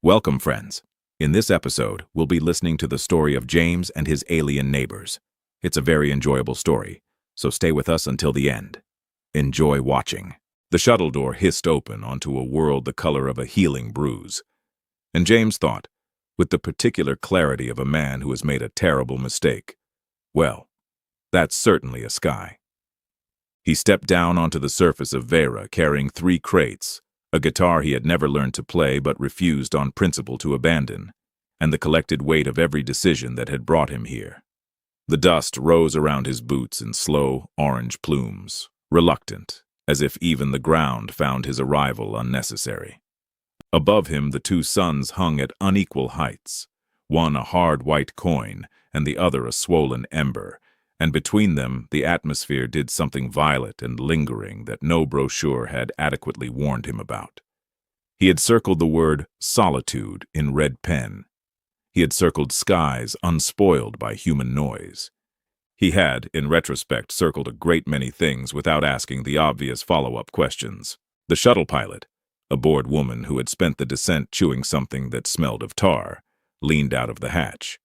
Welcome, friends. In this episode, we'll be listening to the story of James and his alien neighbors. It's a very enjoyable story, so stay with us until the end. Enjoy watching. The shuttle door hissed open onto a world the color of a healing bruise. And James thought, with the particular clarity of a man who has made a terrible mistake, well, that's certainly a sky. He stepped down onto the surface of Veyra carrying 3 crates, a guitar he had never learned to play but refused on principle to abandon, and the collected weight of every decision that had brought him here. The dust rose around his boots in slow, orange plumes, reluctant, as if even the ground found his arrival unnecessary. Above him, the 2 suns hung at unequal heights, one a hard white coin and the other a swollen ember, and between them the atmosphere did something violet and lingering that no brochure had adequately warned him about. He had circled the word solitude in red pen. He had circled skies unspoiled by human noise. He had, in retrospect, circled a great many things without asking the obvious follow-up questions. The shuttle pilot, a bored woman who had spent the descent chewing something that smelled of tar, leaned out of the hatch.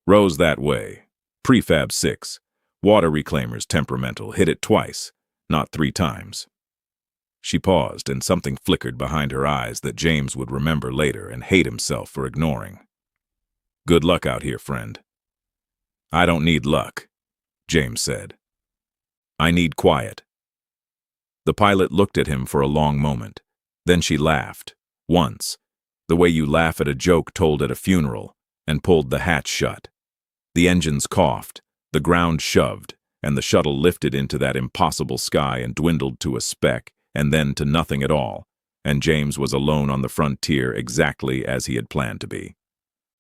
Rose that way. Prefab 6. Water reclaimers temperamental, hit it twice, not 3 times. She paused, and something flickered behind her eyes that James would remember later and hate himself for ignoring. Good luck out here, friend. I don't need luck, James said. I need quiet. The pilot looked at him for a long moment. Then she laughed, once, the way you laugh at a joke told at a funeral, and pulled the hatch shut. The engines coughed. The ground shoved, and the shuttle lifted into that impossible sky and dwindled to a speck, and then to nothing at all, and James was alone on the frontier exactly as he had planned to be.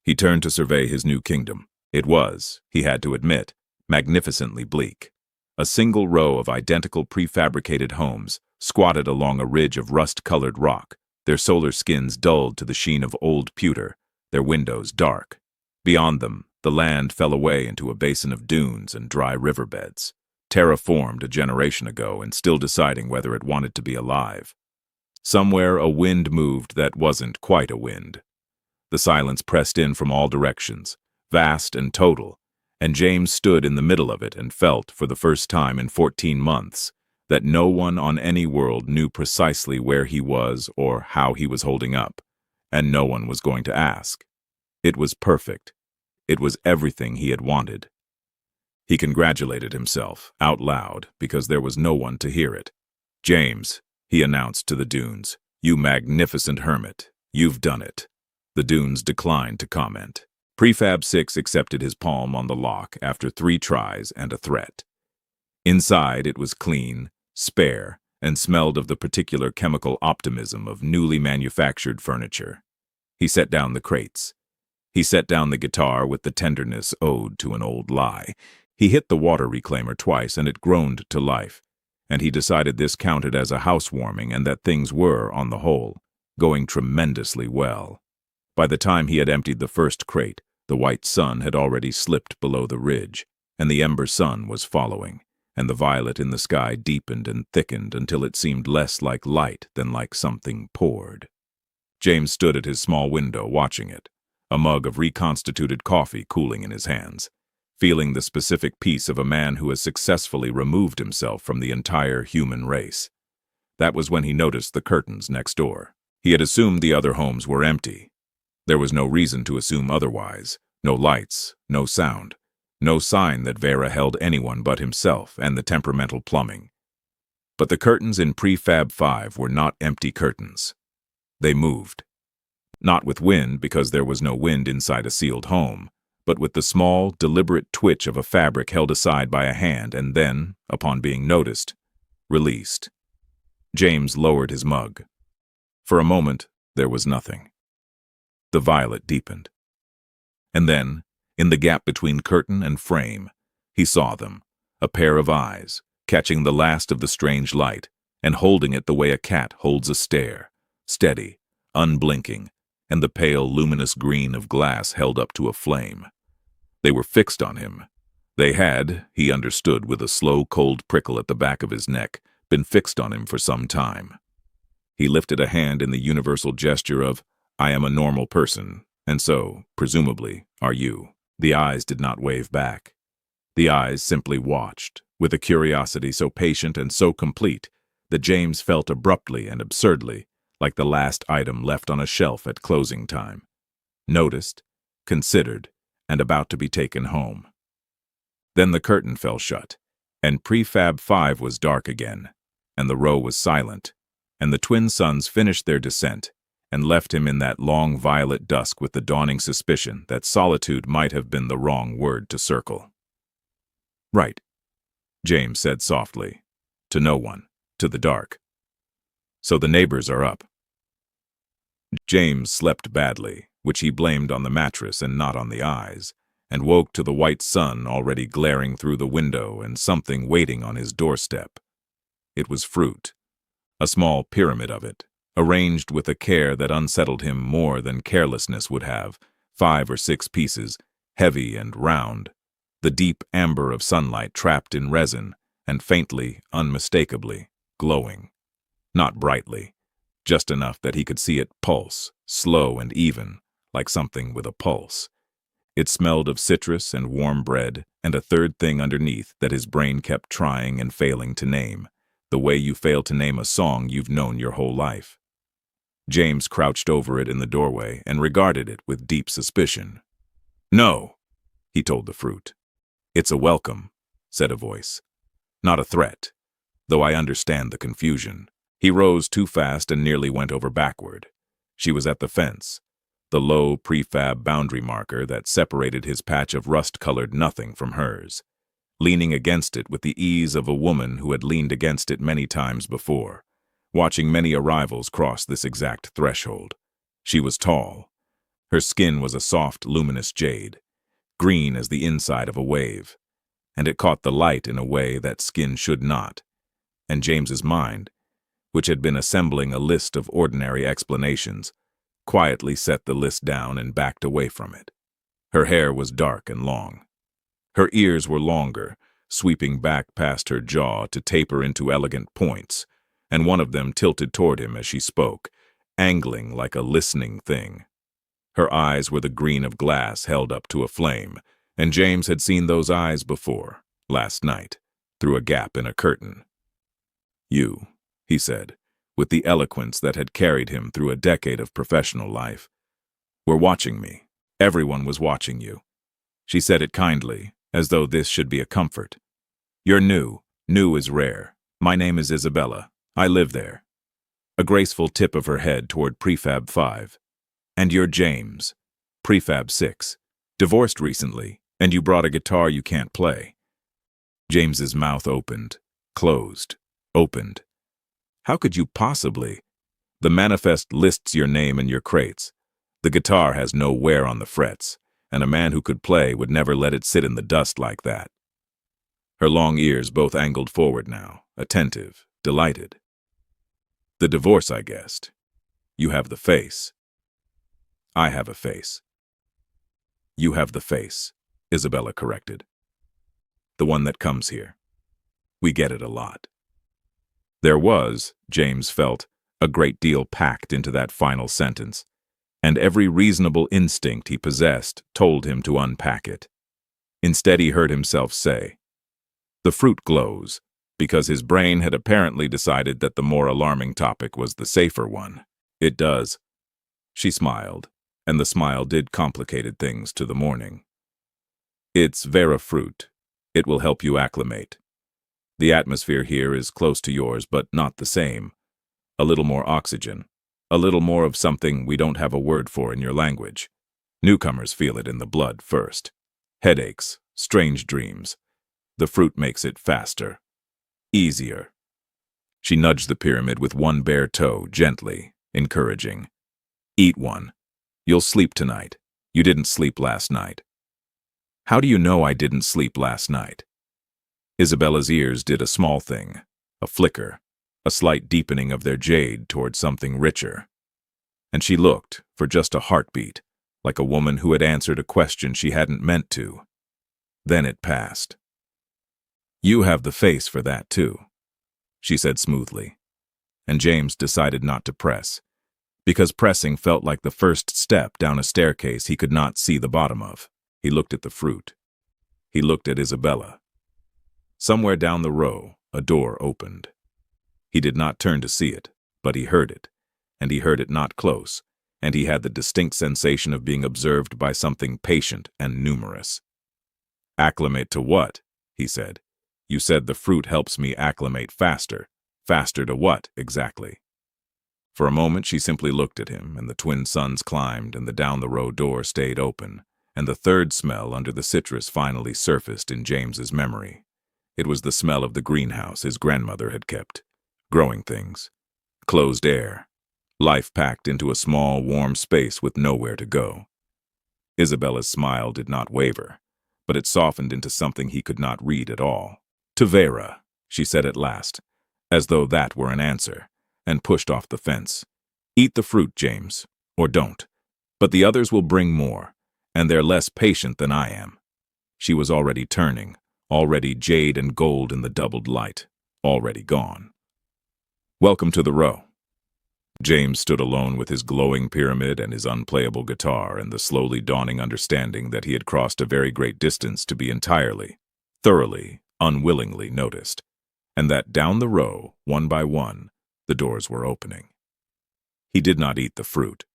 He turned to survey his new kingdom. It was, he had to admit, magnificently bleak. A single row of identical prefabricated homes squatted along a ridge of rust-colored rock, their solar skins dulled to the sheen of old pewter, their windows dark. Beyond them, the land fell away into a basin of dunes and dry riverbeds, terraformed a generation ago and still deciding whether it wanted to be alive. Somewhere a wind moved that wasn't quite a wind. The silence pressed in from all directions, vast and total, and James stood in the middle of it and felt, for the first time in 14 months, that no one on any world knew precisely where he was or how he was holding up, and no one was going to ask. It was perfect. It was everything he had wanted. He congratulated himself, out loud, because there was no one to hear it. James, he announced to the dunes, you magnificent hermit, you've done it. The dunes declined to comment. Prefab 6 accepted his palm on the lock after 3 tries and a threat. Inside it was clean, spare, and smelled of the particular chemical optimism of newly manufactured furniture. He set down the crates. He set down the guitar with the tenderness owed to an old lie. He hit the water reclaimer twice and it groaned to life, and he decided this counted as a housewarming and that things were, on the whole, going tremendously well. By the time he had emptied the first crate, the white sun had already slipped below the ridge, and the ember sun was following, and the violet in the sky deepened and thickened until it seemed less like light than like something poured. James stood at his small window watching it, a mug of reconstituted coffee cooling in his hands, feeling the specific peace of a man who has successfully removed himself from the entire human race. That was when he noticed the curtains next door. He had assumed the other homes were empty. There was no reason to assume otherwise. No lights, no sound, no sign that Veyra held anyone but himself and the temperamental plumbing. But the curtains in Prefab 5 were not empty curtains. They moved. Not with wind, because there was no wind inside a sealed home, but with the small, deliberate twitch of a fabric held aside by a hand and then, upon being noticed, released. James lowered his mug. For a moment, there was nothing. The violet deepened. And then, in the gap between curtain and frame, he saw them, a pair of eyes, catching the last of the strange light and holding it the way a cat holds a stare, steady, unblinking, and the pale, luminous green of glass held up to a flame. They were fixed on him. They had, he understood with a slow, cold prickle at the back of his neck, been fixed on him for some time. He lifted a hand in the universal gesture of, I am a normal person, and so, presumably, are you. The eyes did not wave back. The eyes simply watched, with a curiosity so patient and so complete that James felt abruptly and absurdly like the last item left on a shelf at closing time. Noticed, considered, and about to be taken home. Then the curtain fell shut, and Prefab 5 was dark again, and the row was silent, and the twin sons finished their descent and left him in that long violet dusk with the dawning suspicion that solitude might have been the wrong word to circle. "Right," James said softly, to no one, to the dark. "So the neighbors are up." James slept badly, which he blamed on the mattress and not on the eyes, and woke to the white sun already glaring through the window and something waiting on his doorstep. It was fruit, a small pyramid of it, arranged with a care that unsettled him more than carelessness would have, 5 or 6 pieces, heavy and round, the deep amber of sunlight trapped in resin and faintly, unmistakably, glowing. Not brightly, just enough that he could see it pulse, slow and even, like something with a pulse. It smelled of citrus and warm bread and a third thing underneath that his brain kept trying and failing to name, the way you fail to name a song you've known your whole life. James crouched over it in the doorway and regarded it with deep suspicion. "No," he told the fruit. "It's a welcome," said a voice. "Not a threat, though I understand the confusion." He rose too fast and nearly went over backward. She was at the fence, the low prefab boundary marker that separated his patch of rust-colored nothing from hers, leaning against it with the ease of a woman who had leaned against it many times before, watching many arrivals cross this exact threshold. She was tall. Her skin was a soft, luminous jade, green as the inside of a wave, and it caught the light in a way that skin should not, and James's mind, which had been assembling a list of ordinary explanations, quietly set the list down and backed away from it. Her hair was dark and long. Her ears were longer, sweeping back past her jaw to taper into elegant points, and one of them tilted toward him as she spoke, angling like a listening thing. Her eyes were the green of glass held up to a flame, and James had seen those eyes before, last night, through a gap in a curtain. "You," he said, with the eloquence that had carried him through a decade of professional life, "were watching me. Everyone was watching you." She said it kindly, as though this should be a comfort. "You're new. New is rare. My name is Isabella. I live there." A graceful tip of her head toward Prefab 5. "And you're James. Prefab 6. Divorced recently, and you brought a guitar you can't play." James's mouth opened, closed, opened. "How could you possibly? The manifest lists your name and your crates. The guitar has no wear on the frets, and a man who could play would never let it sit in the dust like that." Her long ears both angled forward now, attentive, delighted. "The divorce, I guessed. You have the face." "I have a face." "You have the face," Isabella corrected. "The one that comes here. We get it a lot." There was, James felt, a great deal packed into that final sentence, and every reasonable instinct he possessed told him to unpack it. Instead, he heard himself say, "The fruit glows," because his brain had apparently decided that the more alarming topic was the safer one. "It does." She smiled, and the smile did complicated things to the morning. "It's Veyra fruit. It will help you acclimate. The atmosphere here is close to yours, but not the same. A little more oxygen. A little more of something we don't have a word for in your language. Newcomers feel it in the blood first. Headaches, strange dreams. The fruit makes it faster. Easier." She nudged the pyramid with one bare toe, gently, encouraging. "Eat one. You'll sleep tonight. You didn't sleep last night." "How do you know I didn't sleep last night?" Isabella's ears did a small thing, a flicker, a slight deepening of their jade toward something richer. And she looked, for just a heartbeat, like a woman who had answered a question she hadn't meant to. Then it passed. "You have the face for that, too," she said smoothly, and James decided not to press, because pressing felt like the first step down a staircase he could not see the bottom of. He looked at the fruit. He looked at Isabella. Somewhere down the row, a door opened. He did not turn to see it, but he heard it, and he heard it not close, and he had the distinct sensation of being observed by something patient and numerous. "Acclimate to what?" he said. "You said the fruit helps me acclimate faster. Faster to what, exactly?" For a moment she simply looked at him, and the twin suns climbed, and the down-the-row door stayed open, and the third smell under the citrus finally surfaced in James's memory. It was the smell of the greenhouse his grandmother had kept. Growing things. Closed air. Life packed into a small, warm space with nowhere to go. Isabella's smile did not waver, but it softened into something he could not read at all. "To Veyra," she said at last, as though that were an answer, and pushed off the fence. "Eat the fruit, James, or don't. But the others will bring more, and they're less patient than I am." She was already turning, already jade and gold in the doubled light, already gone. "Welcome to the row." James stood alone with his glowing pyramid and his unplayable guitar and the slowly dawning understanding that he had crossed a very great distance to be entirely, thoroughly, unwillingly noticed, and that down the row, one by one, the doors were opening. He did not eat the fruit.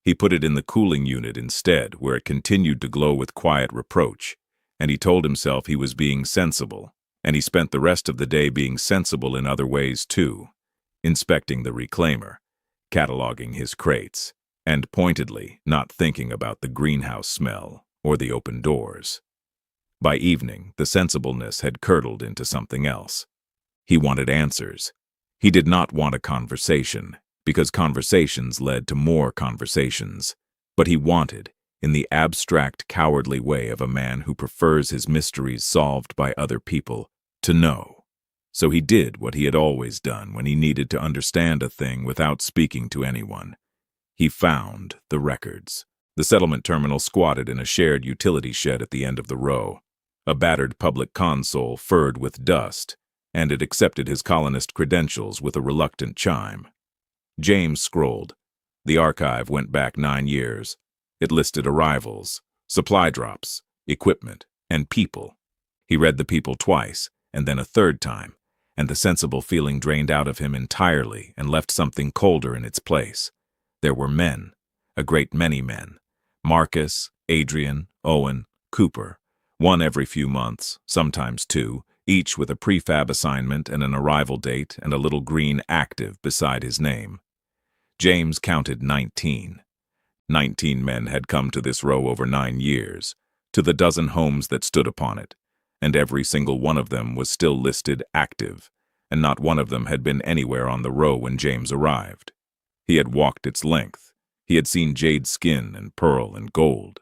He put it in the cooling unit instead, where it continued to glow with quiet reproach, and he told himself he was being sensible, and he spent the rest of the day being sensible in other ways too, inspecting the reclaimer, cataloging his crates, and pointedly not thinking about the greenhouse smell or the open doors. By evening, the sensibleness had curdled into something else. He wanted answers. He did not want a conversation, because conversations led to more conversations, but he wanted, in the abstract, cowardly way of a man who prefers his mysteries solved by other people, to know. So he did what he had always done when he needed to understand a thing without speaking to anyone. He found the records. The settlement terminal squatted in a shared utility shed at the end of the row, a battered public console furred with dust, and it accepted his colonist credentials with a reluctant chime. James scrolled. The archive went back 9 years. It listed arrivals, supply drops, equipment, and people. He read the people twice, and then a third time, and the sensible feeling drained out of him entirely and left something colder in its place. There were men, a great many men. Marcus, Adrian, Owen, Cooper, one every few months, sometimes two, each with a prefab assignment and an arrival date and a little green active beside his name. James counted 19. 19 men had come to this row over 9 years, to the dozen homes that stood upon it, and every single one of them was still listed active, and not one of them had been anywhere on the row when James arrived. He had walked its length. He had seen jade skin and pearl and gold.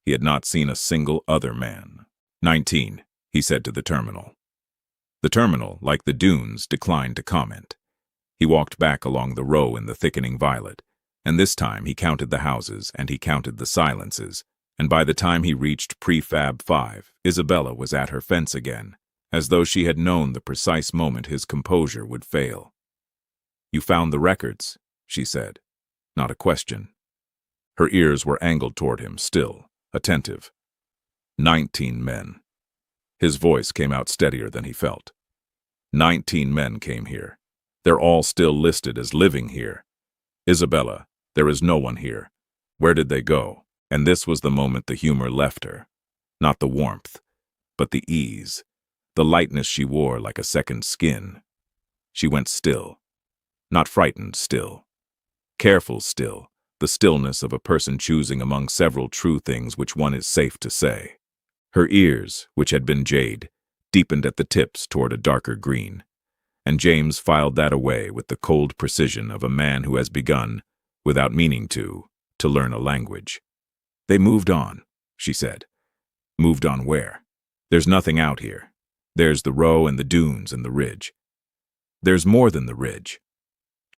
He had not seen a single other man. 19, he said to the terminal. The terminal, like the dunes, declined to comment. He walked back along the row in the thickening violet, and this time he counted the houses and he counted the silences, and by the time he reached prefab 5, Isabella was at her fence again, as though she had known the precise moment his composure would fail. "You found the records," she said. Not a question. Her ears were angled toward him, still, attentive. 19 men. His voice came out steadier than he felt. 19 men came here. They're all still listed as living here. Isabella, there is no one here. Where did they go? And this was the moment the humor left her. Not the warmth, but the ease, the lightness she wore like a second skin. She went still. Not frightened still. Careful still, the stillness of a person choosing among several true things which one is safe to say. Her ears, which had been jade, deepened at the tips toward a darker green, and James filed that away with the cold precision of a man who has begun, without meaning to learn a language. "They moved on," she said. "Moved on where? There's nothing out here. There's the row and the dunes and the ridge." "There's more than the ridge."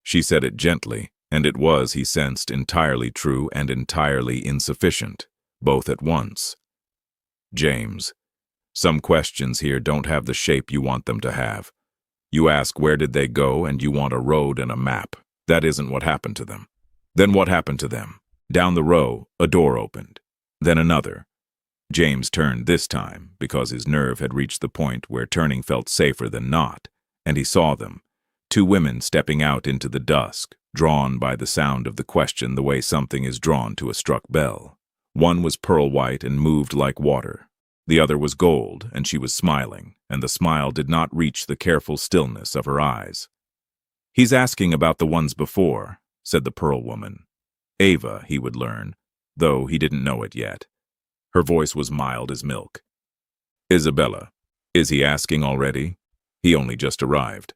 She said it gently, and it was, he sensed, entirely true and entirely insufficient, both at once. "James, some questions here don't have the shape you want them to have. You ask where did they go and you want a road and a map. That isn't what happened to them. Then what happened to them? Down the row, a door opened. Then another. James turned this time because his nerve had reached the point where turning felt safer than not, and he saw them, two women stepping out into the dusk, drawn by the sound of the question the way something is drawn to a struck bell. One was pearl white and moved like water. The other was gold, and she was smiling, and the smile did not reach the careful stillness of her eyes. "He's asking about the ones before," said the pearl woman. Ava, he would learn, though he didn't know it yet. Her voice was mild as milk. "Isabella, is he asking already? He only just arrived."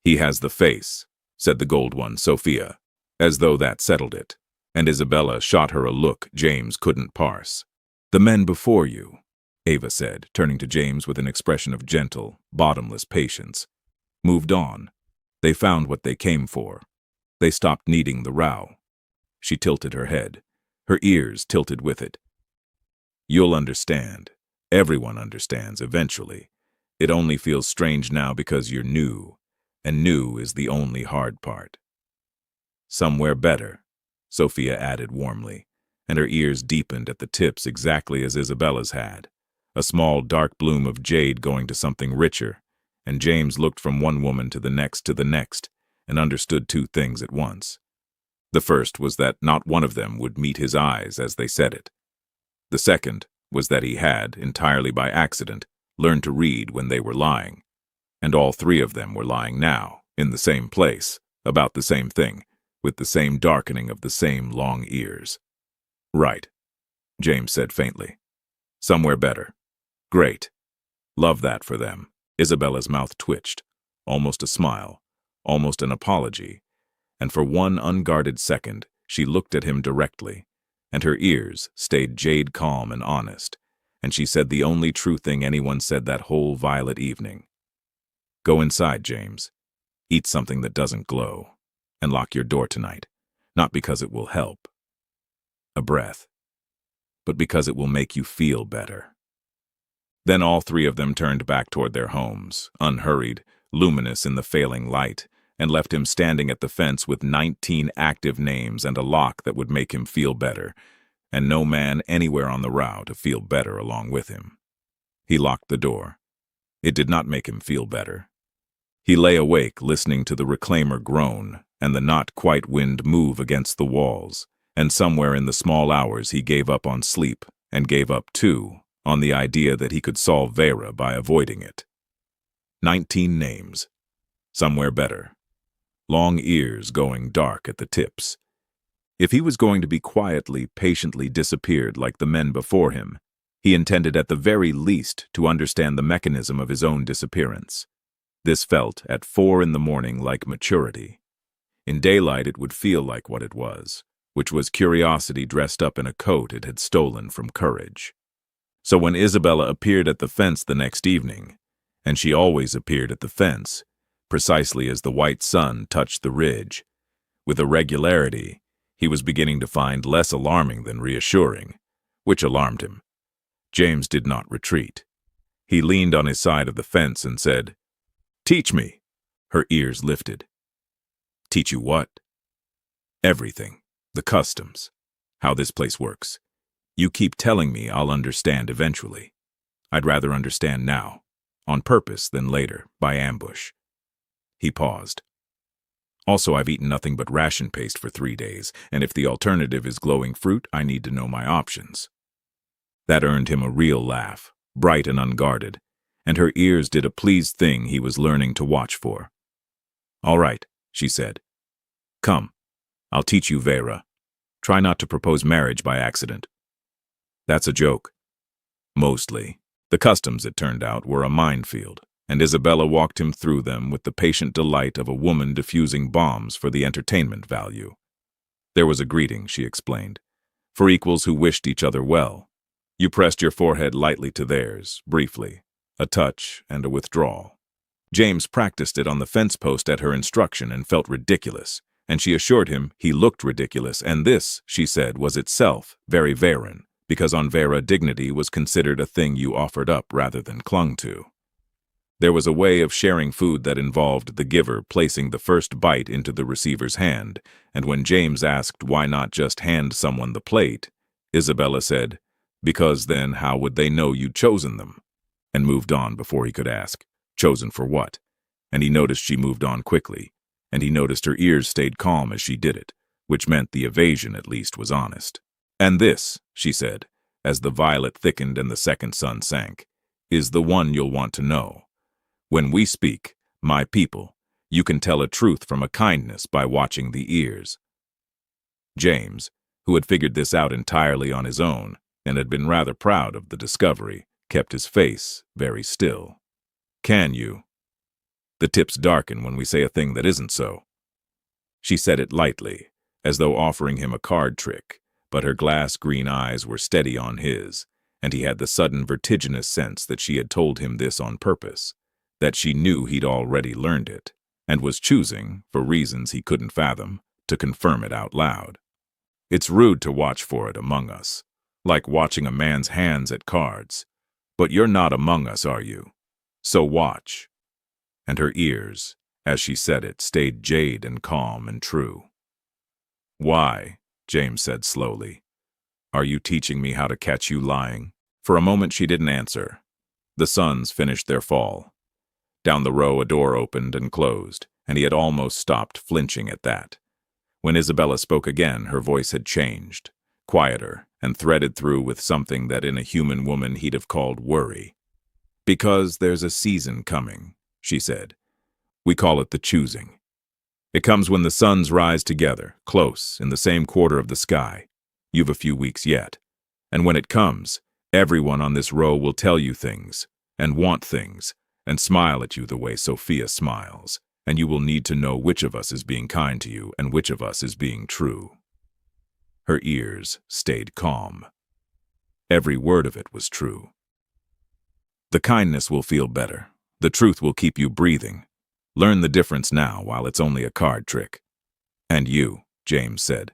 "He has the face," said the gold one, Sophia, as though that settled it, and Isabella shot her a look James couldn't parse. "The men before you," Ava said, turning to James with an expression of gentle, bottomless patience, "moved on. They found what they came for. They stopped needing the row." She tilted her head. Her ears tilted with it. "You'll understand. Everyone understands eventually. It only feels strange now because you're new, and new is the only hard part." "Somewhere better," Sophia added warmly, and her ears deepened at the tips exactly as Isabella's had. A small dark bloom of jade going to something richer, and James looked from one woman to the next, and understood two things at once. The first was that not one of them would meet his eyes as they said it. The second was that he had, entirely by accident, learned to read when they were lying. And all three of them were lying now, in the same place, about the same thing, with the same darkening of the same long ears. "Right," James said faintly. "Somewhere better. Great. Love that for them." Isabella's mouth twitched, almost a smile, almost an apology, and for one unguarded second she looked at him directly, and her ears stayed jade calm and honest, and she said the only true thing anyone said that whole violet evening. "Go inside, James. Eat something that doesn't glow, and lock your door tonight, not because it will help a breath, but because it will make you feel better." Then all three of them turned back toward their homes, unhurried, luminous in the failing light, and left him standing at the fence with 19 active names and a lock that would make him feel better, and no man anywhere on the row to feel better along with him. He locked the door. It did not make him feel better. He lay awake listening to the reclaimer groan and the not-quite wind move against the walls, and somewhere in the small hours he gave up on sleep, and gave up, too, on the idea that he could solve Veyra by avoiding it. 19 names. Somewhere better. Long ears going dark at the tips. If he was going to be quietly, patiently disappeared like the men before him, he intended at the very least to understand the mechanism of his own disappearance. This felt, at 4 in the morning, like maturity. In daylight it would feel like what it was, which was curiosity dressed up in a coat it had stolen from courage. So when Isabella appeared at the fence the next evening, and she always appeared at the fence, precisely as the white sun touched the ridge, with a regularity he was beginning to find less alarming than reassuring, which alarmed him. James did not retreat. He leaned on his side of the fence and said, "Teach me." Her ears lifted. "Teach you what?" "Everything. The customs. How this place works. You keep telling me I'll understand eventually. I'd rather understand now, on purpose than later, by ambush." He paused. "Also, I've eaten nothing but ration paste for 3 days, and if the alternative is glowing fruit, I need to know my options." That earned him a real laugh, bright and unguarded, and her ears did a pleased thing he was learning to watch for. "All right," she said. "Come, I'll teach you Veyra. Try not to propose marriage by accident." "That's a joke." Mostly. The customs, it turned out, were a minefield, and Isabella walked him through them with the patient delight of a woman diffusing bombs for the entertainment value. There was a greeting, she explained, for equals who wished each other well. You pressed your forehead lightly to theirs, briefly, a touch and a withdrawal. James practiced it on the fence post at her instruction and felt ridiculous, and she assured him he looked ridiculous, and this, she said, was itself very Veyran, because on Veyra dignity was considered a thing you offered up rather than clung to. There was a way of sharing food that involved the giver placing the first bite into the receiver's hand, and when James asked why not just hand someone the plate, Isabella said, "Because then how would they know you'd chosen them?" And moved on before he could ask, "Chosen for what?" And he noticed she moved on quickly, and he noticed her ears stayed calm as she did it, which meant the evasion at least was honest. "And this," she said, as the violet thickened and the second sun sank, "is the one you'll want to know. When we speak, my people, you can tell a truth from a kindness by watching the ears." James, who had figured this out entirely on his own and had been rather proud of the discovery, kept his face very still. "Can you? The tips darken when we say a thing that isn't so." She said it lightly, as though offering him a card trick, but her glass green eyes were steady on his, and he had the sudden vertiginous sense that she had told him this on purpose, that she knew he'd already learned it, and was choosing, for reasons he couldn't fathom, to confirm it out loud. "It's rude to watch for it among us, like watching a man's hands at cards. But you're not among us, are you? So watch." And her ears, as she said it, stayed jade and calm and true. "Why?" James said slowly. "Are you teaching me how to catch you lying?" For a moment she didn't answer. The suns finished their fall. Down the row a door opened and closed, and he had almost stopped flinching at that. When Isabella spoke again, her voice had changed, quieter, and threaded through with something that in a human woman he'd have called worry. "Because there's a season coming," she said. "We call it the choosing. It comes when the suns rise together, close, in the same quarter of the sky. You've a few weeks yet. And when it comes, everyone on this row will tell you things, and want things, and smile at you the way Sophia smiles, and you will need to know which of us is being kind to you and which of us is being true." Her ears stayed calm. Every word of it was true. "The kindness will feel better. The truth will keep you breathing. Learn the difference now while it's only a card trick." "And you," James said,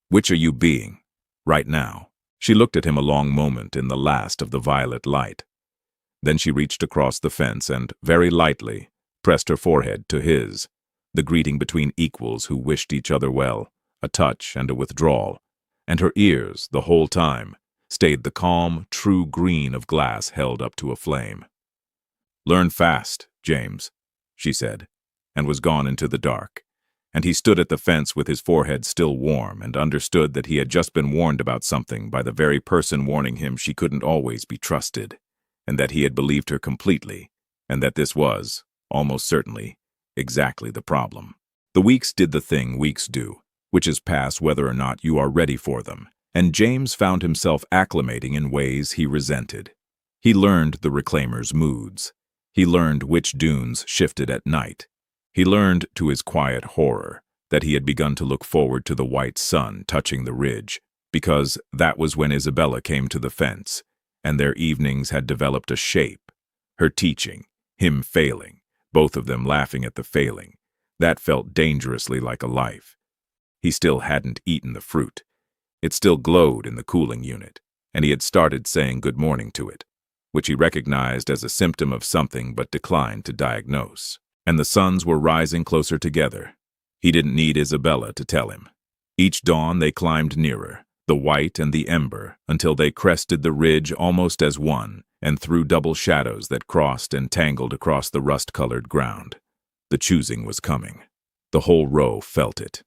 "which are you being, right now?" She looked at him a long moment in the last of the violet light. Then she reached across the fence and, very lightly, pressed her forehead to his, the greeting between equals who wished each other well, a touch and a withdrawal, and her ears, the whole time, stayed the calm, true green of glass held up to a flame. "Learn fast, James," she said, and was gone into the dark, and he stood at the fence with his forehead still warm and understood that he had just been warned about something by the very person warning him she couldn't always be trusted, and that he had believed her completely, and that this was, almost certainly, exactly the problem. The weeks did the thing weeks do, which is pass whether or not you are ready for them, and James found himself acclimating in ways he resented. He learned the reclaimers' moods. He learned which dunes shifted at night. He learned, to his quiet horror, that he had begun to look forward to the white sun touching the ridge, because that was when Isabella came to the fence, and their evenings had developed a shape. Her teaching, him failing, both of them laughing at the failing, that felt dangerously like a life. He still hadn't eaten the fruit. It still glowed in the cooling unit, and he had started saying good morning to it, which he recognized as a symptom of something but declined to diagnose. And the suns were rising closer together. He didn't need Isabella to tell him. Each dawn they climbed nearer, the white and the ember, until they crested the ridge almost as one, and threw double shadows that crossed and tangled across the rust-colored ground. The choosing was coming. The whole row felt it.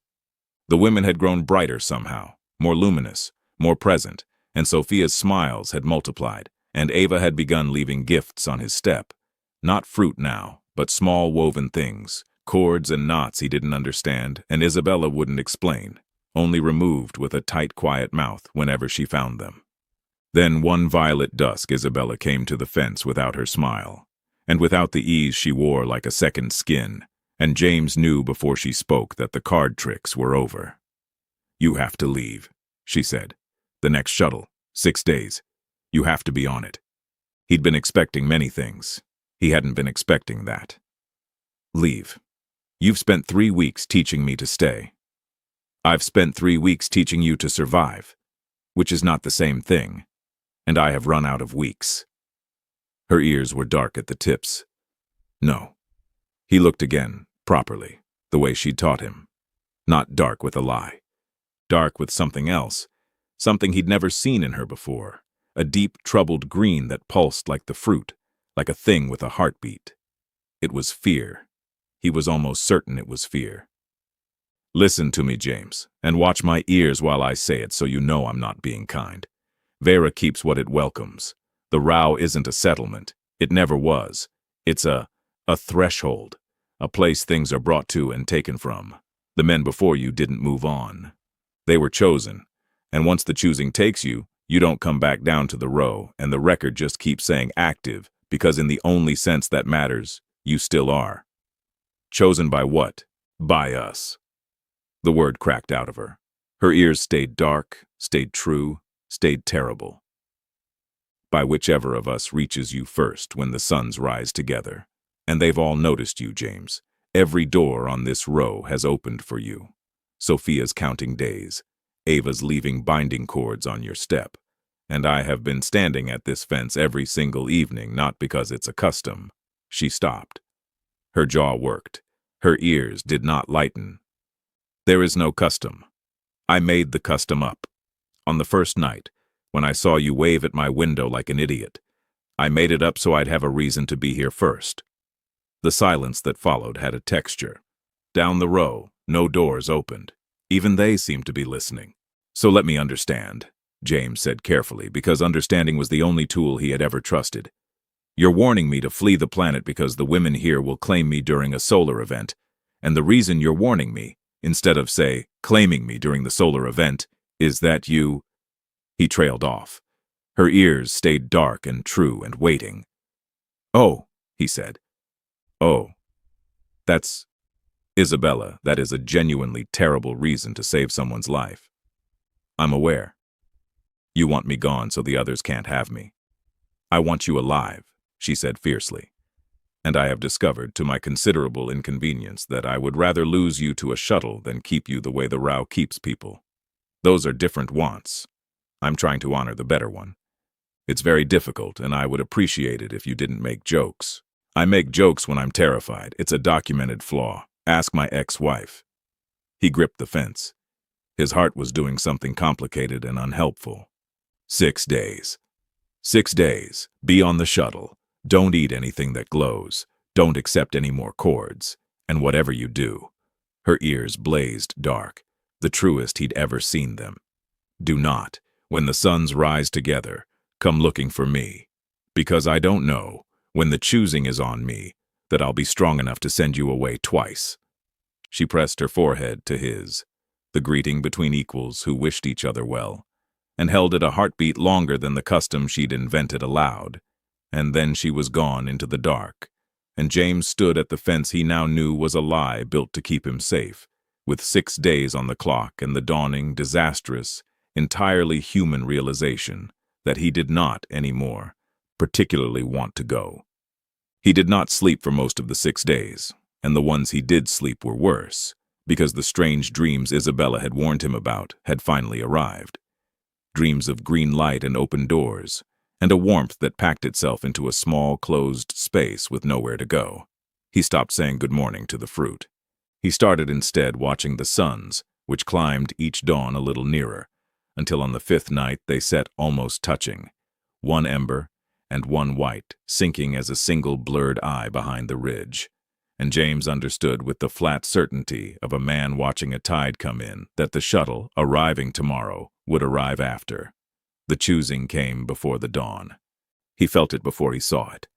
The women had grown brighter somehow, more luminous, more present, and Sophia's smiles had multiplied, and Ava had begun leaving gifts on his step. Not fruit now, but small woven things, cords and knots he didn't understand, and Isabella wouldn't explain, only removed with a tight, quiet mouth whenever she found them. Then one violet dusk Isabella came to the fence without her smile, and without the ease she wore like a second skin, and James knew before she spoke that the card tricks were over. "You have to leave," she said. "The next shuttle, 6 days. You have to be on it." He'd been expecting many things. He hadn't been expecting that. "Leave. You've spent 3 weeks teaching me to stay. I've spent 3 weeks teaching you to survive, which is not the same thing, and I have run out of weeks." Her ears were dark at the tips. No. He looked again, properly, the way she'd taught him. Not dark with a lie. Dark with something else, something he'd never seen in her before. A deep, troubled green that pulsed like the fruit, like a thing with a heartbeat. It was fear. He was almost certain it was fear. Listen to me, James, and watch my ears while I say it so you know I'm not being kind. Veyra keeps what it welcomes. The row isn't a settlement. It never was. It's a threshold, a place things are brought to and taken from. The men before you didn't move on. They were chosen, and once the choosing takes you, you don't come back down to the row, and the record just keeps saying active, because in the only sense that matters, you still are. Chosen by what? By us. The word cracked out of her. Her ears stayed dark, stayed true, stayed terrible. By whichever of us reaches you first when the suns rise together. And they've all noticed you, James. Every door on this row has opened for you. Sophia's counting days. Ava's leaving binding cords on your step. And I have been standing at this fence every single evening, not because it's a custom. She stopped. Her jaw worked. Her ears did not lighten. There is no custom. I made the custom up. On the first night, when I saw you wave at my window like an idiot, I made it up so I'd have a reason to be here first. The silence that followed had a texture. Down the row, no doors opened. Even they seemed to be listening. So let me understand, James said carefully, because understanding was the only tool he had ever trusted. You're warning me to flee the planet because the women here will claim me during a solar event, and the reason you're warning me, instead of, say, claiming me during the solar event, is that you— He trailed off. Her ears stayed dark and true and waiting. Oh, he said. Oh. That's— Isabella, that is a genuinely terrible reason to save someone's life. I'm aware. You want me gone so the others can't have me. I want you alive, she said fiercely. And I have discovered, to my considerable inconvenience, that I would rather lose you to a shuttle than keep you the way the row keeps people. Those are different wants. I'm trying to honor the better one. It's very difficult, and I would appreciate it if you didn't make jokes. I make jokes when I'm terrified. It's a documented flaw. Ask my ex-wife. He gripped the fence. His heart was doing something complicated and unhelpful. 6 days. 6 days. Be on the shuttle. Don't eat anything that glows. Don't accept any more cords. And whatever you do. Her ears blazed dark, the truest he'd ever seen them. Do not, when the suns rise together, come looking for me. Because I don't know, when the choosing is on me, that I'll be strong enough to send you away twice. She pressed her forehead to his, the greeting between equals who wished each other well, and held it a heartbeat longer than the custom she'd invented allowed. And then she was gone into the dark, and James stood at the fence he now knew was a lie built to keep him safe, with 6 days on the clock and the dawning, disastrous, entirely human realization that he did not anymore particularly want to go. He did not sleep for most of the 6 days, and the ones he did sleep were worse, because the strange dreams Isabella had warned him about had finally arrived. Dreams of green light and open doors, and a warmth that packed itself into a small, closed space with nowhere to go. He stopped saying good morning to the fruit. He started instead watching the suns, which climbed each dawn a little nearer, until on the 5th night they set almost touching, one ember and one white, sinking as a single blurred eye behind the ridge. And James understood with the flat certainty of a man watching a tide come in that the shuttle, arriving tomorrow, would arrive after. The choosing came before the dawn. He felt it before he saw it.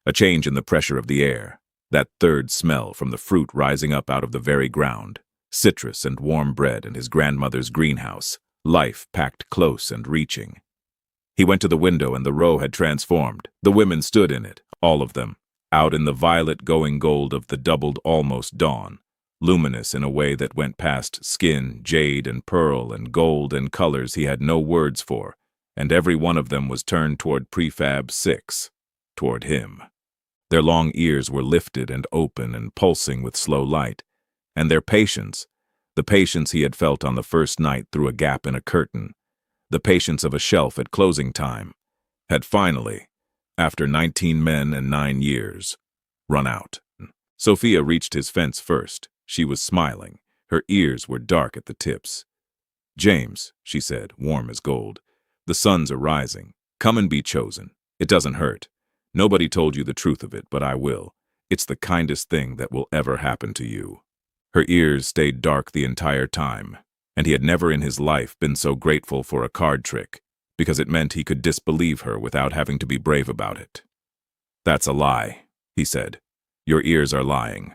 A change in the pressure of the air, that third smell from the fruit rising up out of the very ground, citrus and warm bread in his grandmother's greenhouse, life packed close and reaching. He went to the window and the row had transformed. The women stood in it, all of them, out in the violet going gold of the doubled almost dawn, luminous in a way that went past skin, jade and pearl and gold and colors he had no words for, and every one of them was turned toward Prefab 6, toward him. Their long ears were lifted and open and pulsing with slow light, and their patience, the patience he had felt on the first night through a gap in a curtain, the patience of a shelf at closing time, had finally, after 19 men and 9 years, Run out. Sophia reached his fence first. She was smiling. Her ears were dark at the tips. James, she said, warm as gold, the suns are rising. Come and be chosen. It doesn't hurt. Nobody told you the truth of it, but I will. It's the kindest thing that will ever happen to you. Her ears stayed dark the entire time, and he had never in his life been so grateful for a card trick, because it meant he could disbelieve her without having to be brave about it. That's a lie, he said. Your ears are lying.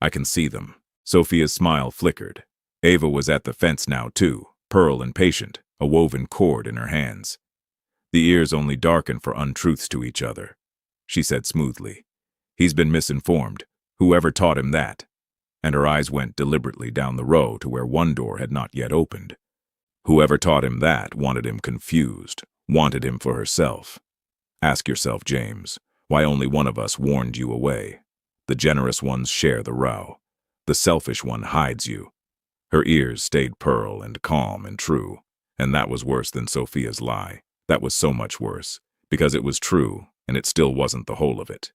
I can see them. Sophia's smile flickered. Ava was at the fence now, too, pearl and patient, a woven cord in her hands. The ears only darken for untruths to each other, she said smoothly. He's been misinformed. Whoever taught him that? And her eyes went deliberately down the row to where one door had not yet opened. Whoever taught him that wanted him confused, wanted him for herself. Ask yourself, James, why only one of us warned you away. The generous ones share the row. The selfish one hides you. Her ears stayed pearl and calm and true, and that was worse than Sophia's lie. That was so much worse, because it was true, and it still wasn't the whole of it.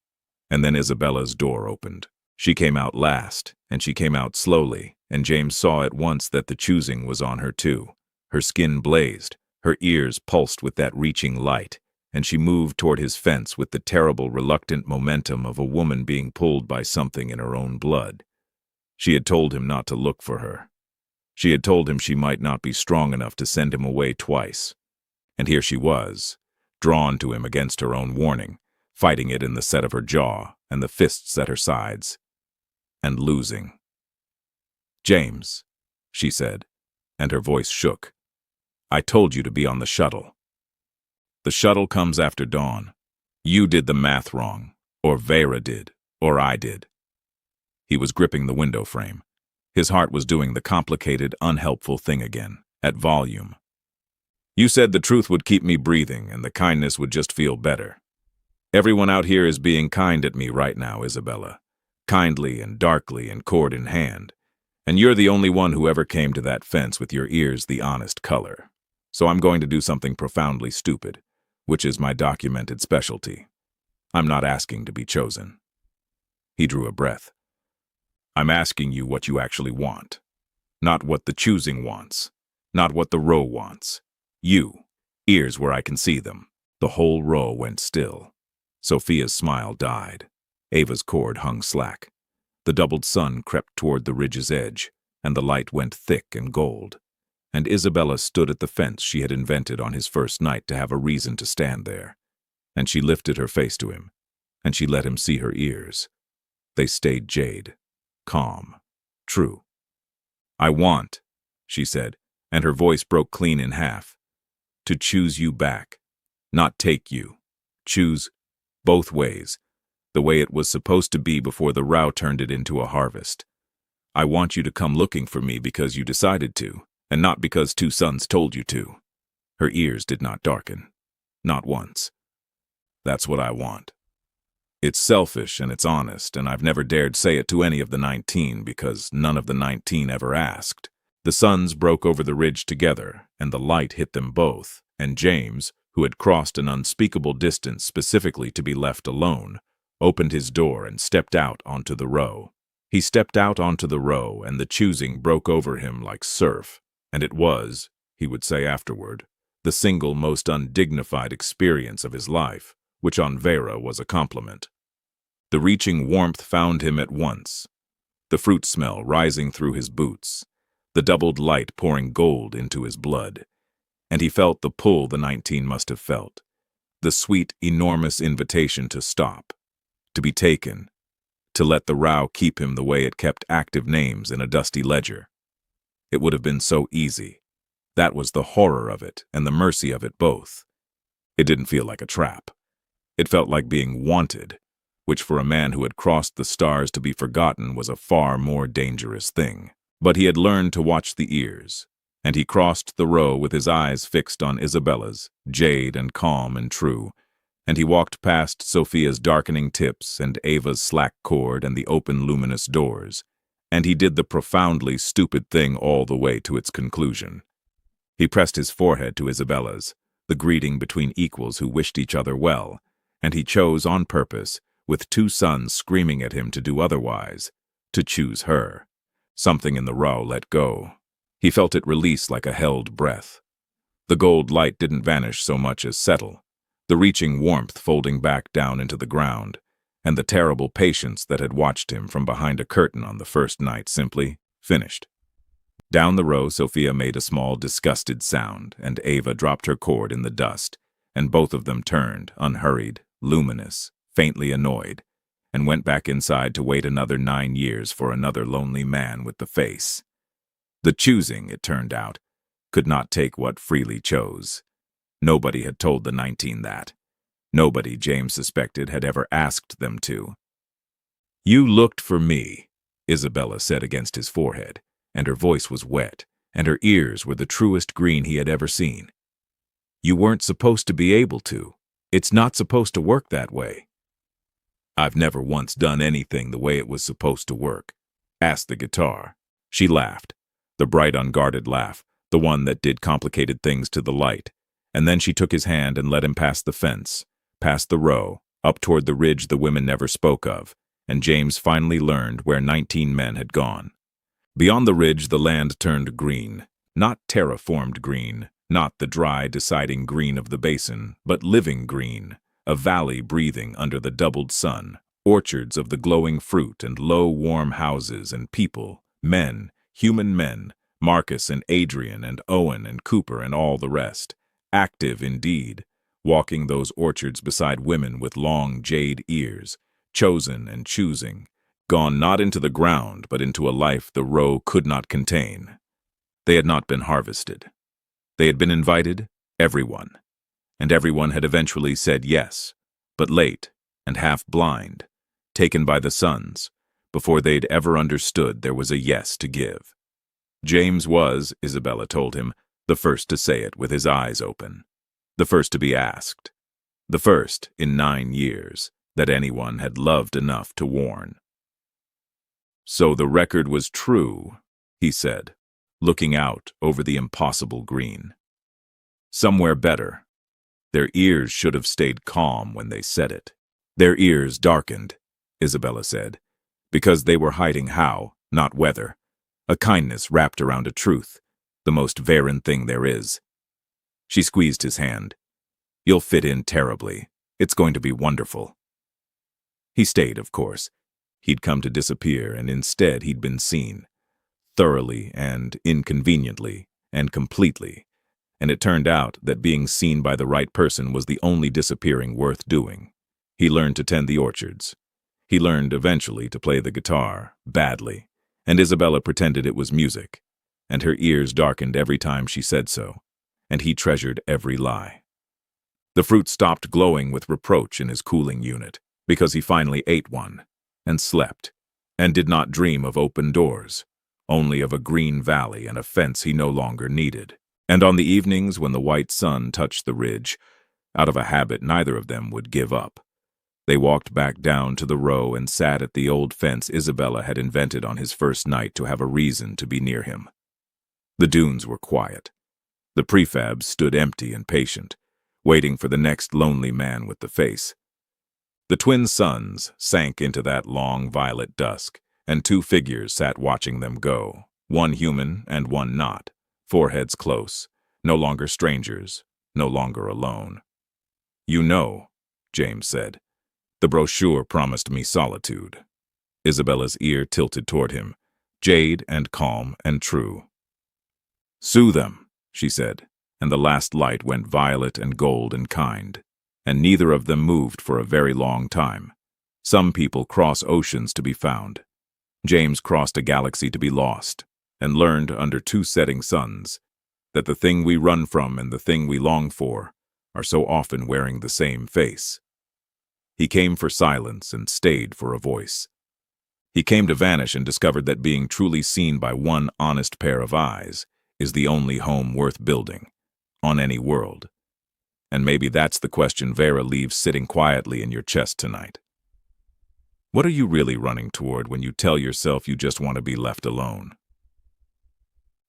And then Isabella's door opened. She came out last, and she came out slowly, and James saw at once that the choosing was on her too. Her skin blazed, her ears pulsed with that reaching light, and she moved toward his fence with the terrible, reluctant momentum of a woman being pulled by something in her own blood. She had told him not to look for her. She had told him she might not be strong enough to send him away twice. And here she was, drawn to him against her own warning, fighting it in the set of her jaw and the fists at her sides, and losing. James, she said, and her voice shook. I told you to be on the shuttle. The shuttle comes after dawn. You did the math wrong, or Veyra did, or I did. He was gripping the window frame. His heart was doing the complicated, unhelpful thing again, at volume. You said the truth would keep me breathing, and the kindness would just feel better. Everyone out here is being kind at me right now, Isabella. Kindly and darkly and cord in hand. And you're the only one who ever came to that fence with your ears the honest color. So I'm going to do something profoundly stupid, which is my documented specialty. I'm not asking to be chosen. He drew a breath. I'm asking you what you actually want. Not what the choosing wants. Not what the row wants. You. Ears where I can see them. The whole row went still. Sophia's smile died. Ava's cord hung slack. The doubled sun crept toward the ridge's edge, and the light went thick and gold. And Isabella stood at the fence she had invented on his first night to have a reason to stand there. And she lifted her face to him, and she let him see her ears. They stayed jade, calm, true. I want, she said, and her voice broke clean in half, to choose you back, not take you. Choose both ways, the way it was supposed to be before the row turned it into a harvest. I want you to come looking for me because you decided to, and not because two suns told you to. Her ears did not darken. Not once. That's what I want. It's selfish and it's honest, and I've never dared say it to any of the 19 because none of the 19 ever asked. The suns broke over the ridge together, and the light hit them both, and James, who had crossed an unspeakable distance specifically to be left alone, opened his door and stepped out onto the row. He stepped out onto the row, and the choosing broke over him like surf, and it was, he would say afterward, the single most undignified experience of his life, which on Veyra was a compliment. The reaching warmth found him at once, the fruit smell rising through his boots, the doubled light pouring gold into his blood, and he felt the pull the 19 must have felt, the sweet, enormous invitation to stop, to be taken, to let the row keep him the way it kept active names in a dusty ledger. It would have been so easy. That was the horror of it and the mercy of it both. It didn't feel like a trap. It felt like being wanted, which for a man who had crossed the stars to be forgotten was a far more dangerous thing. But he had learned to watch the ears, and he crossed the row with his eyes fixed on Isabella's, jade and calm and true, and he walked past Sophia's darkening tips and Ava's slack cord and the open luminous doors, and he did the profoundly stupid thing all the way to its conclusion. He pressed his forehead to Isabella's, the greeting between equals who wished each other well, and he chose on purpose, with two suns screaming at him to do otherwise, to choose her. Something in the row let go. He felt it release like a held breath. The gold light didn't vanish so much as settle, the reaching warmth folding back down into the ground, and the terrible patience that had watched him from behind a curtain on the first night simply finished. Down the row, Sophia made a small, disgusted sound, and Ava dropped her cord in the dust, and both of them turned, unhurried, luminous, faintly annoyed, and went back inside to wait another 9 years for another lonely man with the face. The choosing, it turned out, could not take what freely chose. Nobody had told the 19 that. Nobody, James suspected, had ever asked them to. "You looked for me," Isabella said against his forehead, and her voice was wet, and her ears were the truest green he had ever seen. "You weren't supposed to be able to. It's not supposed to work that way." "I've never once done anything the way it was supposed to work," asked the guitar. She laughed, the bright, unguarded laugh, the one that did complicated things to the light, and then she took his hand and led him past the fence, past the row, up toward the ridge the women never spoke of, and James finally learned where 19 men had gone. Beyond the ridge the land turned green, not terraformed green, not the dry, deciding green of the basin, but living green, a valley breathing under the doubled sun, orchards of the glowing fruit and low, warm houses and people, men, human men, Marcus and Adrian and Owen and Cooper and all the rest, active indeed, walking those orchards beside women with long jade ears, chosen and choosing, gone not into the ground but into a life the row could not contain. They had not been harvested. They had been invited, everyone, and everyone had eventually said yes, but late and half blind, taken by the suns, before they'd ever understood there was a yes to give. James was, Isabella told him, the first to say it with his eyes open, the first to be asked, the first in 9 years that anyone had loved enough to warn. "So the record was true," he said, looking out over the impossible green. "Somewhere better. Their ears should have stayed calm when they said it." "Their ears darkened," Isabella said, "because they were hiding how, not whether. A kindness wrapped around a truth, the most Veyran thing there is." She squeezed his hand. "You'll fit in terribly. It's going to be wonderful." He stayed, of course. He'd come to disappear, and instead he'd been seen. Thoroughly and inconveniently and completely. And it turned out that being seen by the right person was the only disappearing worth doing. He learned to tend the orchards. He learned eventually to play the guitar, badly, and Isabella pretended it was music, and her ears darkened every time she said so, and he treasured every lie. The fruit stopped glowing with reproach in his cooling unit, because he finally ate one, and slept, and did not dream of open doors, only of a green valley and a fence he no longer needed. And on the evenings when the white sun touched the ridge, out of a habit neither of them would give up, they walked back down to the row and sat at the old fence Isabella had invented on his first night to have a reason to be near him. The dunes were quiet. The prefabs stood empty and patient, waiting for the next lonely man with the face. The twin suns sank into that long violet dusk, and 2 figures sat watching them go, one human and one not, foreheads close, no longer strangers, no longer alone. "You know," James said, "the brochure promised me solitude." Isabella's ear tilted toward him, jade and calm and true. "Sue them," she said, and the last light went violet and gold and kind, and neither of them moved for a very long time. Some people cross oceans to be found. James crossed a galaxy to be lost, and learned under 2 setting suns that the thing we run from and the thing we long for are so often wearing the same face. He came for silence and stayed for a voice. He came to vanish and discovered that being truly seen by one honest pair of eyes is the only home worth building, on any world. And maybe that's the question Veyra leaves sitting quietly in your chest tonight. What are you really running toward when you tell yourself you just want to be left alone?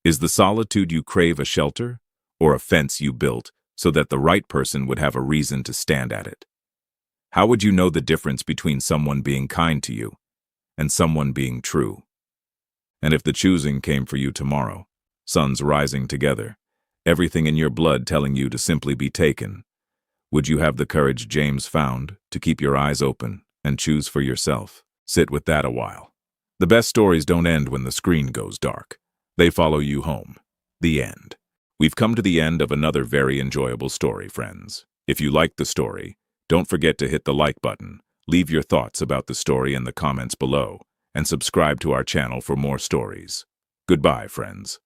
Is the solitude you crave a shelter, or a fence you built so that the right person would have a reason to stand at it? How would you know the difference between someone being kind to you and someone being true? And if the choosing came for you tomorrow, suns rising together, everything in your blood telling you to simply be taken, would you have the courage James found to keep your eyes open and choose for yourself? Sit with that a while. The best stories don't end when the screen goes dark. They follow you home. The end. We've come to the end of another very enjoyable story, friends. If you liked the story, don't forget to hit the like button, leave your thoughts about the story in the comments below, and subscribe to our channel for more stories. Goodbye, friends.